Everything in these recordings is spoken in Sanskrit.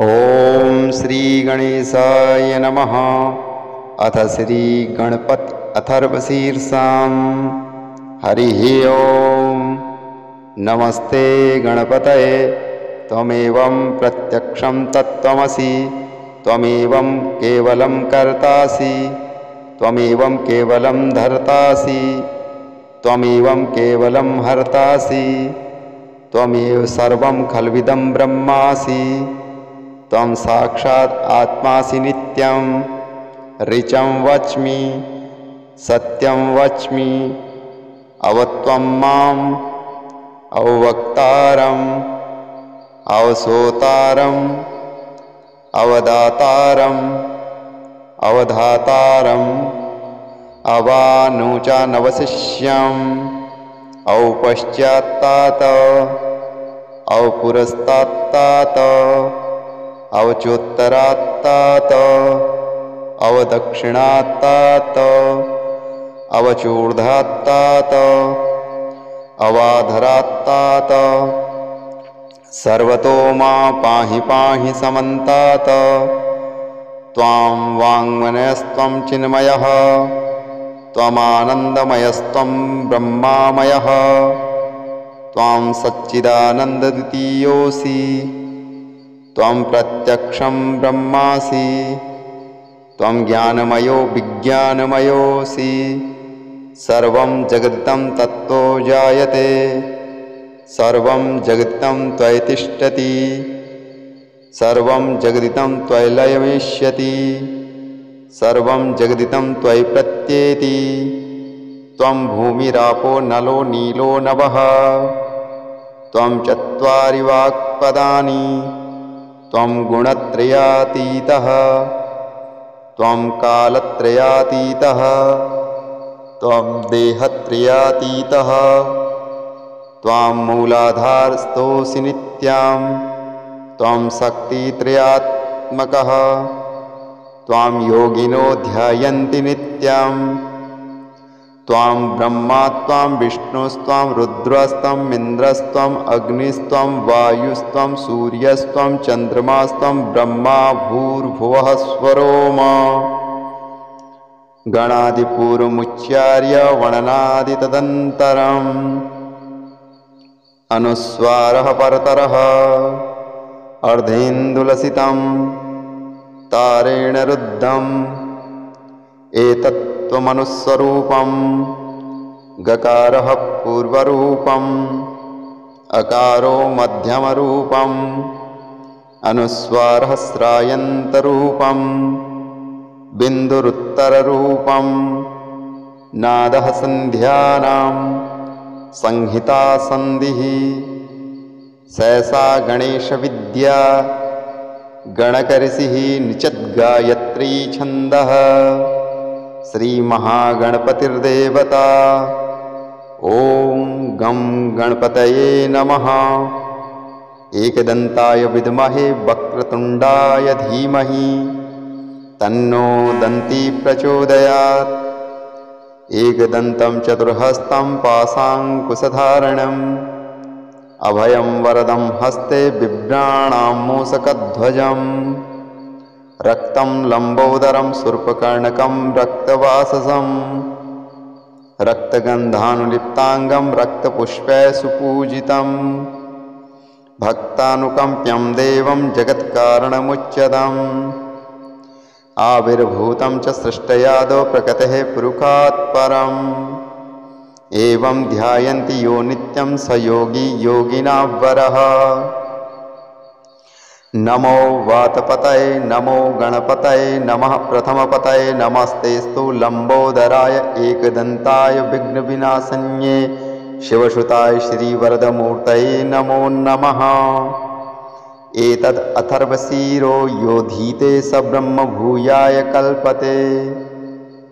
ॐ श्री गणेशाय नमः। अथ श्री गणपति अथर्वशीर्षां हरिः ॐ। नमस्ते गणपतये त्वमेवं प्रत्यक्षं तत्त्वमसि, त्वमेवं केवलं कर्तासि, त्वमेवं केवलं धर्तासि, त्वमेवं केवलं हर्तासि, त्वमेव सर्वं खल्विदं ब्रह्मासि, त्वं साक्षात् आत्मासि नित्यं। ऋचं वच्मि सत्यं वच्मि, अवत्वं माम् अवक्तारम् अवसोतारम् अवदातारम् अवधातारम् अवानुचानवशिष्यम् औपश्चात्तात औपुरस्तात्तात अवचोत्तरात्तात अवदक्षिणात्तात अवचूर्धात्तात अवाधरात्तात सर्वतो मा पाहि पाहि समन्तात। त्वां वाङ्मनयस्त्वं चिन्मयः, त्वमानन्दमयस्त्वं ब्रह्मामयः, त्वां सच्चिदानन्दद्वितीयोऽसि, त्वं प्रत्यक्षं ब्रह्मासि, त्वं ज्ञानमयो विज्ञानमयोऽसि। सर्वं जगदिदं तत्तो जायते, सर्वं जगदिदं त्वयि तिष्ठति, सर्वं जगदिदं त्वयि लयमिष्यति, सर्वं जगदिदं त्वयि प्रत्येति। त्वं भूमिरापो नलो नीलो नभः, त्वं चत्वारि वाक्पदानि, त्वं गुणत्रयातीतः, त्वं कालत्रयातीतः, त्वं देहत्रयातीतः, त्वं मूलाधारस्थोऽसि नित्यं, त्वं शक्तित्रयात्मकः, त्वां योगिनो ध्यायन्ति नित्यं। त्वां ब्रह्मा त्वां विष्णुस्त्वां रुद्रस्त्वं इन्द्रस्त्वम् अग्निस्त्वं वायुस्त्वं सूर्यस्त्वं चन्द्रमास्त्वं ब्रह्मा भूर्भुवः स्वरो मा। गणादिपूर्वमुच्चार्य वणनादितदन्तरम् अनुस्वारः परतरः अर्धेन्दुलसितं तारेण रुद्धम् एतत्त्वमनुस्वरूपं। गकारः पूर्वरूपम्, अकारो मध्यमरूपम्, अनुस्वारः श्रायन्तरूपम्, बिन्दुरुत्तररूपम्। नादः सन्ध्यानां संहिता सन्धिः, सहसा गणेशविद्या गणकऋषिः निचद्गायत्री छन्दः। श्रीमहागणपतिर्देवता। ॐ गं गणपतये नमः। एकदन्ताय विद्महे वक्रतुण्डाय धीमहि तन्नो दन्ती प्रचोदयात्। एकदन्तं चतुर्हस्तं पाशाङ्कुशधारणम् अभयं वरदं हस्ते बिभ्राणां मूषकध्वजम्। रक्तं लम्बोदरं शूर्पकर्णकं रक्तवाससं, रक्तगन्धानुलिप्ताङ्गं रक्तपुष्पैः सुपूजितं। भक्तानुकम्प्यं देवं जगत्कारणमुच्यतम्। आविर्भूतं च सृष्टयादौ प्रकृतेः पुरुषात् परम्। एवं ध्यायन्ति यो नित्यं स योगी योगिनां वरः। नमो वातपतये नमो गणपतये नमः प्रथमपतये नमस्तेस्तु लम्बोदराय एकदन्ताय विघ्नविनाशन्ये शिवसुताय श्रीवरदमूर्तये नमो नमः। एतद् अथर्वशीरो योधीते स ब्रह्मभूयाय कल्पते,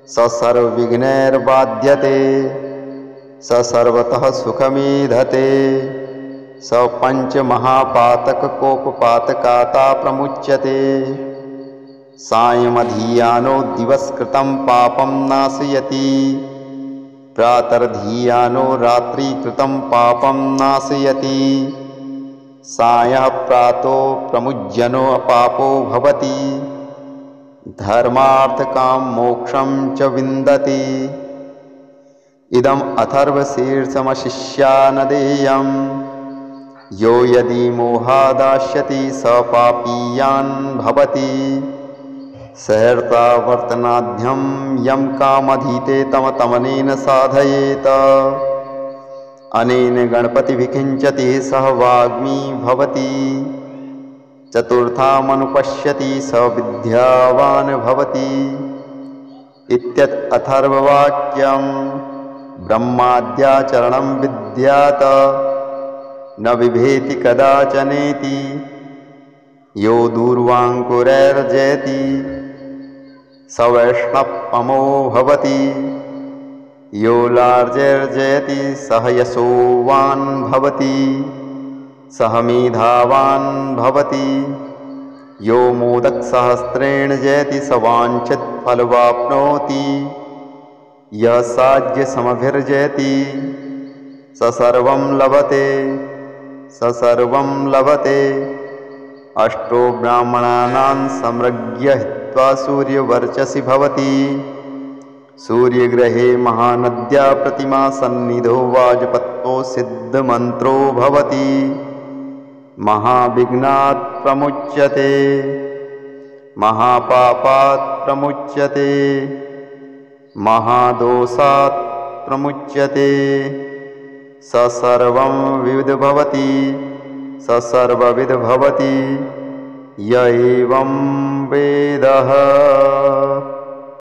स सर्वविघ्नैर्बाध्यते, स सर्वतः सुखमीधते, स पञ्चमहापातककोपपातकाता प्रमुच्यते। सायमधियानो दिवस्कृतं पापं नाशयति, प्रातर्धियानो रात्रिकृतं पापं नाशयति। सायः प्रातो प्रमुज्यनो अपापो भवति धर्मार्थकाम मोक्षं च विन्दति। इदम् अथर्वशीर्षमशिष्यानदेयं यो यदि मोहादास्यति स पापीयान् भवति। सहर्ता वर्तनाध्यं यं कामधीते तमनेन साधयेत। अनेन गणपतिविकिञ्चति सह वाग्मी भवति। चतुर्थामनुपश्यति स विद्यावान् भवति। इत्यत् अथर्ववाक्यं ब्रह्माद्याचरणं विद्यात न बिभेति कदाचनेति। यो दूर्वाङ्कुरैर्जयति स वैष्णवमो भवति। यो लार्जैर्जयति सह यशोवान् भवति। सह मेधावान् भवति। यो मोदकसहस्रेण जयति स वाञ्छितफलवाप्नोति। यः साज्यसमभिर्जयति स सर्वं लभते स सर्वं लभते। अष्टो ब्राह्मणानां समृग्य हित्वा सूर्यवर्चसि भवति। सूर्यग्रहे महानद्या प्रतिमा सन्निधौ वाजपत्रो सिद्धमन्त्रो भवति। महाविघ्नात् प्रमुच्यते महापापात् प्रमुच्यते महादोषात् प्रमुच्यते। स सर्वं विविध भवति स सर्वविद भवति य एवं वेदः।